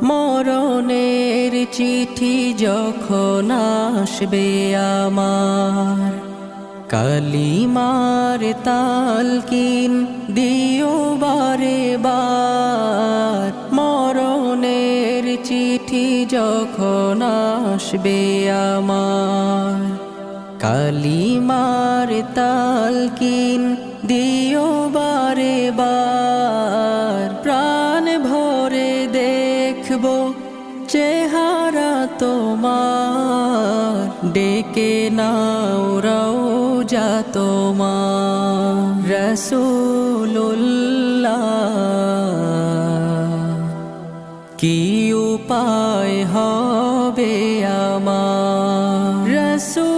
মরণের চিঠি যখন আসবে আমার, কালিমার তালকিন দিও বারে বার। মরণের চিঠি যখন আসবে আমার, কালিমার তালকিন দিও বারে বার। প্রাণ ভরে দেখবো চেহারা তোমার, ডেকে নাও রওজা তোমার। রাসূলুল্লাহ কি উপায় হবে আমার, রাসূল